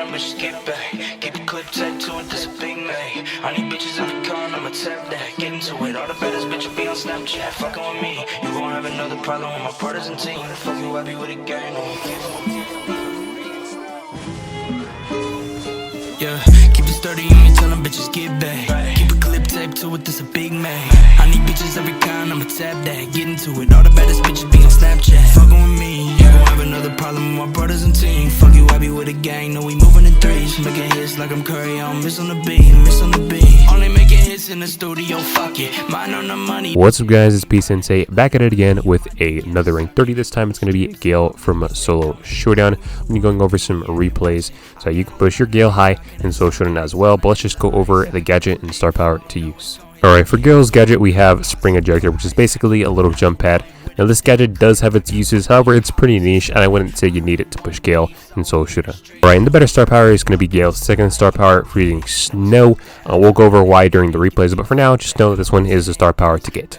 them bitches get back. Keep a clip tight to it, this a big man. I need bitches in the car, I'ma tap that. Get into it, all the baddest bitches be on Snapchat. Fucking with me, you won't have another problem with my partisan team. Fuck you, I be with a gang. Yeah, keep it sturdy on me, tell them bitches get back. Keep a clip taped to it, this a big man. I need bitches every kind, I'ma tap that. Get into it, all the baddest bitches be on Snapchat. Fucking with me, you gon' have another problem with my brothers and team. Fuck you, I be with a gang, no we moving in threes. Making hits like I'm Curry, I don't miss on the beat, miss on the beat. Only making hits in the studio, fuck it, mine on the money. What's up guys, it's P Sensei back at it again with another rank 30. This time it's going to be Gale from Solo Showdown. I'm going to be going over some replays so you can push your Gale high in Solo Showdown as well, but let's just go over the gadget and star power to use. Alright, for Gale's gadget we have Spring Ejector, which is basically a little jump pad. Now this gadget does have its uses, however it's pretty niche and I wouldn't say you need it to push Gale in Solo Showdown. Alright, and the better star power is going to be Gale's second star power, Freezing Snow. We'll go over why during the replays, but for now just know that this one is the star power to get.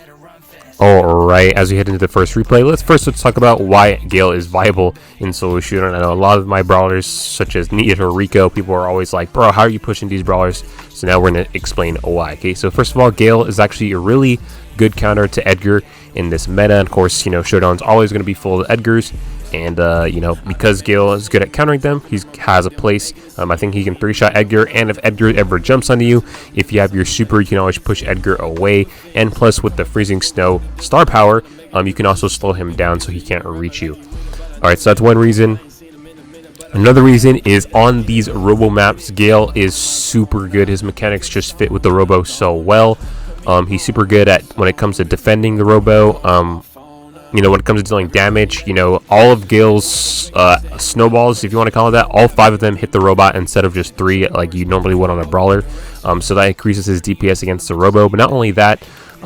Alright, as we head into the first replay, let's talk about why Gale is viable in Solo Showdown. I know a lot of my brawlers, such as Neat or Rico, people are always like, bro, how are you pushing these brawlers? So now we're going to explain why. Okay, so first of all, Gale is actually a really good counter to Edgar in this meta. And of course, you know, Showdown's always going to be full of Edgars. And, you know, because Gale is good at countering them, he has a place. I think he can 3-shot Edgar, and if Edgar ever jumps onto you, if you have your super, you can always push Edgar away. And plus, with the Freezing Snow star power, you can also slow him down so he can't reach you. Alright, so that's one reason. Another reason is on these robo maps, Gale is super good. His mechanics just fit with the robo so well. He's super good at when it comes to defending the robo. You know, when it comes to dealing damage, you know, all of Gale's snowballs, if you want to call it that, all 5 of them hit the robot instead of just 3 like you normally would on a brawler. So that increases his DPS against the robo. But not only that,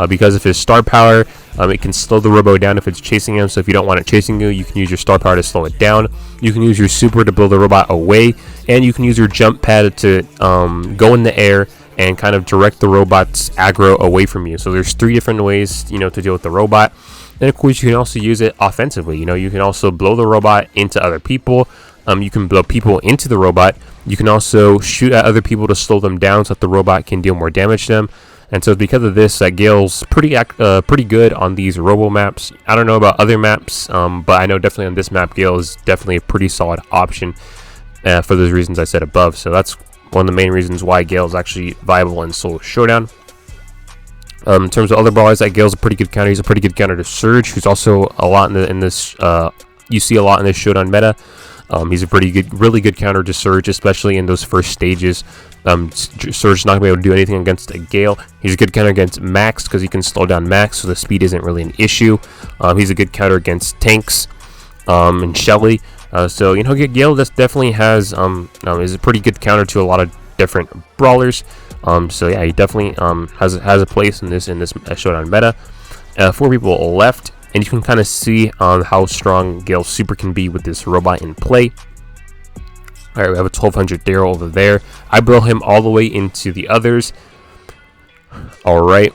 because of his star power, it can slow the robo down if it's chasing him. So if you don't want it chasing you, you can use your star power to slow it down. You can use your super to blow the robot away, and you can use your jump pad to go in the air and kind of direct the robot's aggro away from you. So there's 3 different ways, you know, to deal with the robot. And of course, you can also use it offensively. You know, you can also blow the robot into other people. You can blow people into the robot. You can also shoot at other people to slow them down so that the robot can deal more damage to them. And so because of this, Gale's pretty good on these robo maps. I don't know about other maps, but I know definitely on this map, Gale is definitely a pretty solid option for those reasons I said above. So that's one of the main reasons why Gale is actually viable in Solo Showdown. In terms of other brawlers, Gale's a pretty good counter. He's a pretty good counter to Surge, who's also a lot in this. You see a lot in this Showdown meta. He's a really good counter to Surge, especially in those first stages. Surge's not gonna be able to do anything against a Gale. He's a good counter against Max because he can slow down Max, so the speed isn't really an issue. He's a good counter against tanks and Shelly. So you know, Gale definitely has is a pretty good counter to a lot of different brawlers. So yeah, he definitely has a place in this Showdown meta. 4 people left, and you can kind of see how strong Gale's super can be with this robot in play. All right, we have a 1200 Daryl over there. I blow him all the way into the others. All right.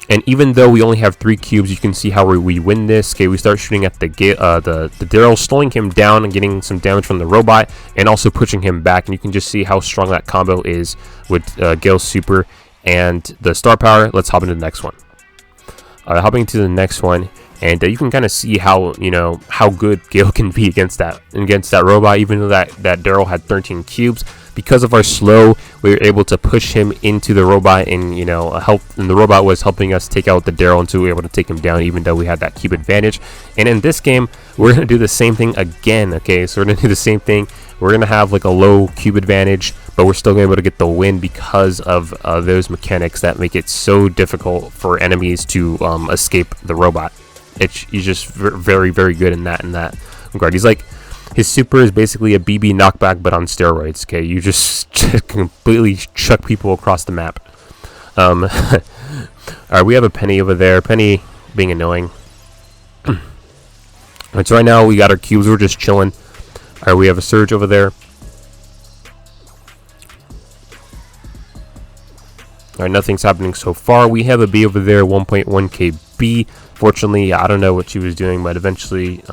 And even though we only have 3 cubes, you can see how we win this. Okay, we start shooting at the Daryl, slowing him down and getting some damage from the robot, and also pushing him back. And you can just see how strong that combo is with Gale's super and the star power. Let's hop into the next one. Hopping to the next one, and you can kind of see how how good Gale can be against that robot. Even though that Daryl had 13 cubes, because of our slow, we were able to push him into the robot, and and the robot was helping us take out the Daryl, and so we were able to take him down, even though we had that cube advantage. And in this game, we're gonna do the same thing again. Okay, so we're gonna do the same thing. We're gonna have like a low cube advantage, but we're still gonna be able to get the win because of those mechanics that make it so difficult for enemies to escape the robot. He's just very, very good in that regard. He's like, his super is basically a BB knockback, but on steroids. Okay, you just completely chuck people across the map. All right, we have a Penny over there. Penny being annoying. Alright, so right now we got our cubes. We're just chilling. All right, we have a Surge over there. Alright, nothing's happening so far. We have a B over there, 1.1k B. Fortunately, I don't know what she was doing, but eventually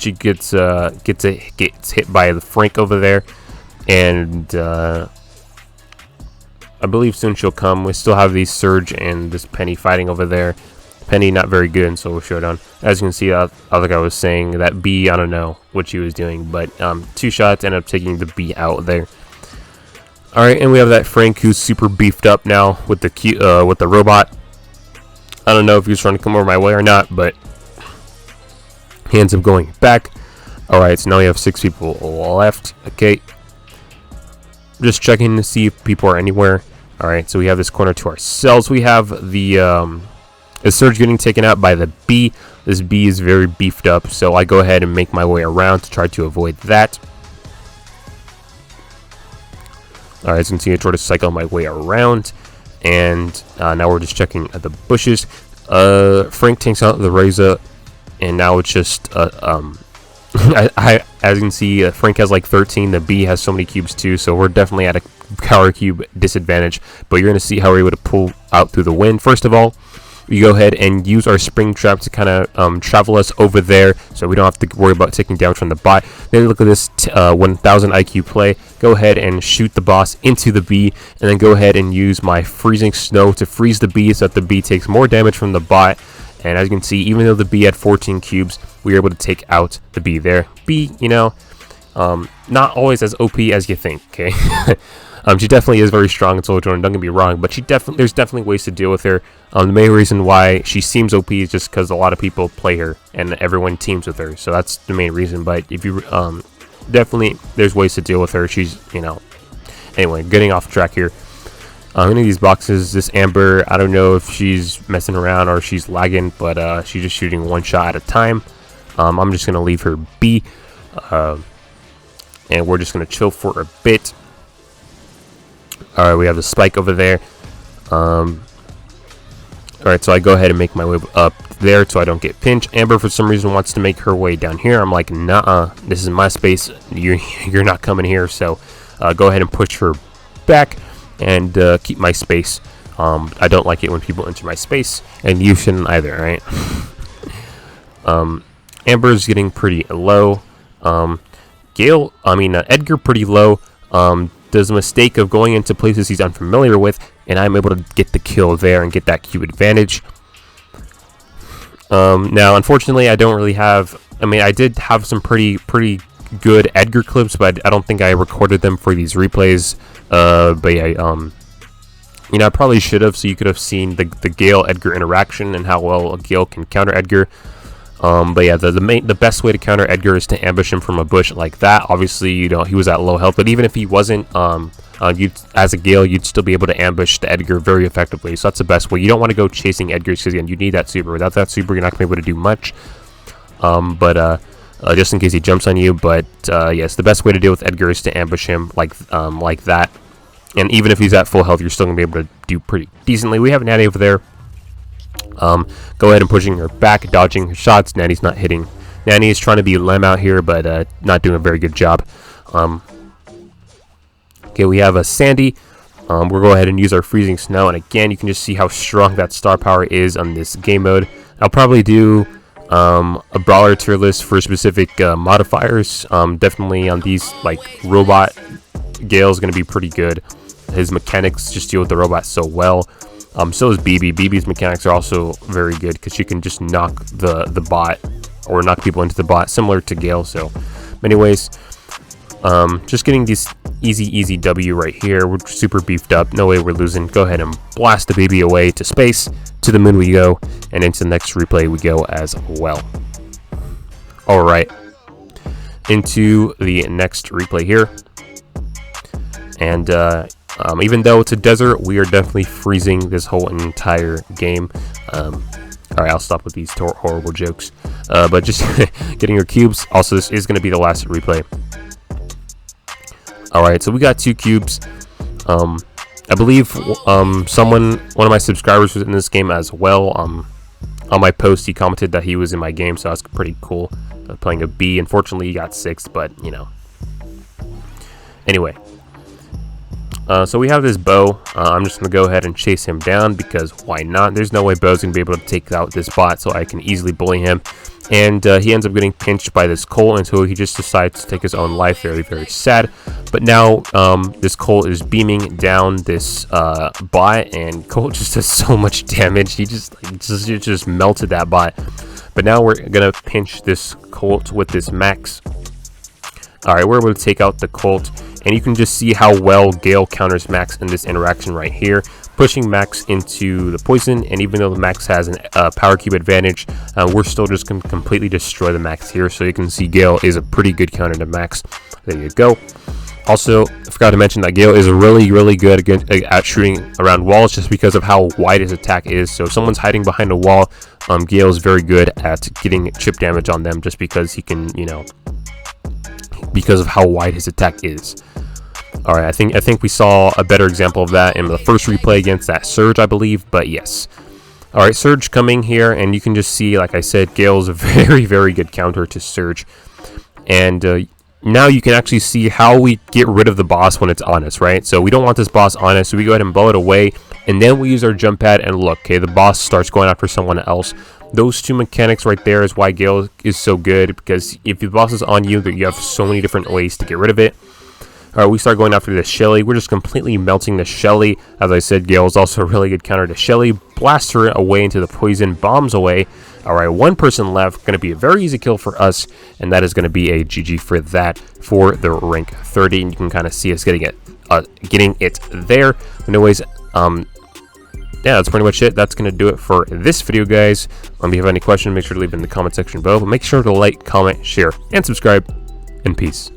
she gets hit by the Frank over there, and I believe soon she'll come. We still have these Surge and this Penny fighting over there. Penny not very good in Solo Showdown. As you can see, like I was saying, that B, I don't know what she was doing, but 2 shots ended up taking the B out there. Alright, and we have that Frank who's super beefed up now with the robot. I don't know if he's trying to come over my way or not, but he ends up going back. Alright, so now we have 6 people left. Okay. Just checking to see if people are anywhere. Alright, so we have this corner to ourselves. We have the Surge getting taken out by the B. This B is very beefed up, so I go ahead and make my way around to try to avoid that. Alright, as you can see, I try to cycle my way around, and now we're just checking at the bushes. Frank takes out the Reza, and now it's just as you can see, Frank has like 13. The B has so many cubes too, so we're definitely at a power cube disadvantage. But you're gonna see how we're able to pull out through the wind. First of all, we go ahead and use our spring trap to kind of travel us over there, so we don't have to worry about taking damage from the bot. Then look at this 1000 IQ play. Go ahead and shoot the boss into the B, and then go ahead and use my freezing snow to freeze the B so that the B takes more damage from the bot. And as you can see, even though the B had 14 cubes, we were able to take out the B there. B, you know, not always as OP as you think, okay? She definitely is very strong in Solo Showdown, don't get me wrong, but there's definitely ways to deal with her. The main reason why she seems OP is just because a lot of people play her, and everyone teams with her, so that's the main reason. But if you, definitely, there's ways to deal with her. She's, you know, anyway, getting off track here. In these boxes, this Amber, I don't know if she's messing around or she's lagging, but she's just shooting 1 shot at a time. I'm just going to leave her be, and we're just going to chill for a bit. Alright, we have the Spike over there. Alright, so I go ahead and make my way up there so I don't get pinched. Amber, for some reason, wants to make her way down here. I'm like, nah, this is my space. You're not coming here, so go ahead and push her back and keep my space. I don't like it when people enter my space, and you shouldn't either, right? Amber's getting pretty low. Edgar pretty low. Does a mistake of going into places he's unfamiliar with, and I'm able to get the kill there and get that cube advantage. Now, unfortunately, I don't really have. I mean, I did have some pretty good Edgar clips, but I don't think I recorded them for these replays. But yeah, you know, I probably should have, so you could have seen the Gale Edgar interaction and how well a Gale can counter Edgar. But yeah, the best way to counter Edgar is to ambush him from a bush like that. Obviously, you know, he was at low health, but even if he wasn't, as a Gale, you'd still be able to ambush the Edgar very effectively. So that's the best way. You don't want to go chasing Edgars because, again, you need that super. Without that super, you're not going to be able to do much. Just in case he jumps on you. But yes, the best way to deal with Edgar is to ambush him like that. And even if he's at full health, you're still going to be able to do pretty decently. We have Natty over there. Go ahead and pushing her back, dodging her shots. Nanny's not hitting. Nanny is trying to be Lem out here, but not doing a very good job. Okay, we have a Sandy. We'll go ahead and use our freezing snow, and again, you can just see how strong that star power is on this game mode. I'll probably do a brawler tier list for specific modifiers. Definitely on these, like robot, Gale is going to be pretty good. His mechanics just deal with the robot so well. So is BB. BB's mechanics are also very good because she can just knock the bot or knock people into the bot, similar to Gale. So, anyways, just getting this easy W right here. We're super beefed up. No way we're losing. Go ahead and blast the BB away to space. To the moon we go, and into the next replay we go as well. All right, into the next replay here, and even though it's a desert, we are definitely freezing this whole entire game. Alright, I'll stop with these horrible jokes. But just getting your cubes. Also, this is going to be the last replay. Alright, so we got 2 cubes. I believe one of my subscribers was in this game as well. On my post, he commented that he was in my game, so that's pretty cool. Playing a B. Unfortunately, he got 6th, but, you know. Anyway. So we have this bow. I'm just going to go ahead and chase him down because why not? There's no way Bo's going to be able to take out this bot, so I can easily bully him. And he ends up getting pinched by this Colt until he just decides to take his own life. Very, very sad. But now this Colt is beaming down this bot, and Colt just does so much damage. He just melted that bot. But now we're going to pinch this Colt with this max. Alright, we're able to take out the Colt, and you can just see how well Gale counters Max in this interaction right here, pushing Max into the poison. And even though the Max has a power cube advantage, we're still just going to completely destroy the Max here. So you can see Gale is a pretty good counter to Max. There you go. Also, I forgot to mention that Gale is really, really good at shooting around walls just because of how wide his attack is. So if someone's hiding behind a wall, Gale is very good at getting chip damage on them just because he can, you know, because of how wide his attack is. Alright, I think we saw a better example of that in the first replay against that Surge, I believe, but yes. Alright, Surge coming here, and you can just see, like I said, Gale's a very, very good counter to Surge. And now you can actually see how we get rid of the boss when it's on us, right? So we don't want this boss on us, so we go ahead and blow it away, and then we use our jump pad, and look, okay, the boss starts going after someone else. Those two mechanics right there is why Gale is so good, because if the boss is on you, you have so many different ways to get rid of it. Alright, we start going after the Shelly. We're just completely melting the Shelly. As I said, Gale is also a really good counter to Shelly. Blasts her away into the poison, bombs away. Alright, one person left. Going to be a very easy kill for us, and that is going to be a GG for that for the rank 30. And you can kind of see us getting it there. Anyways, yeah, that's pretty much it. That's going to do it for this video, guys. If you have any questions, make sure to leave it in the comment section below. But make sure to like, comment, share, and subscribe. And peace.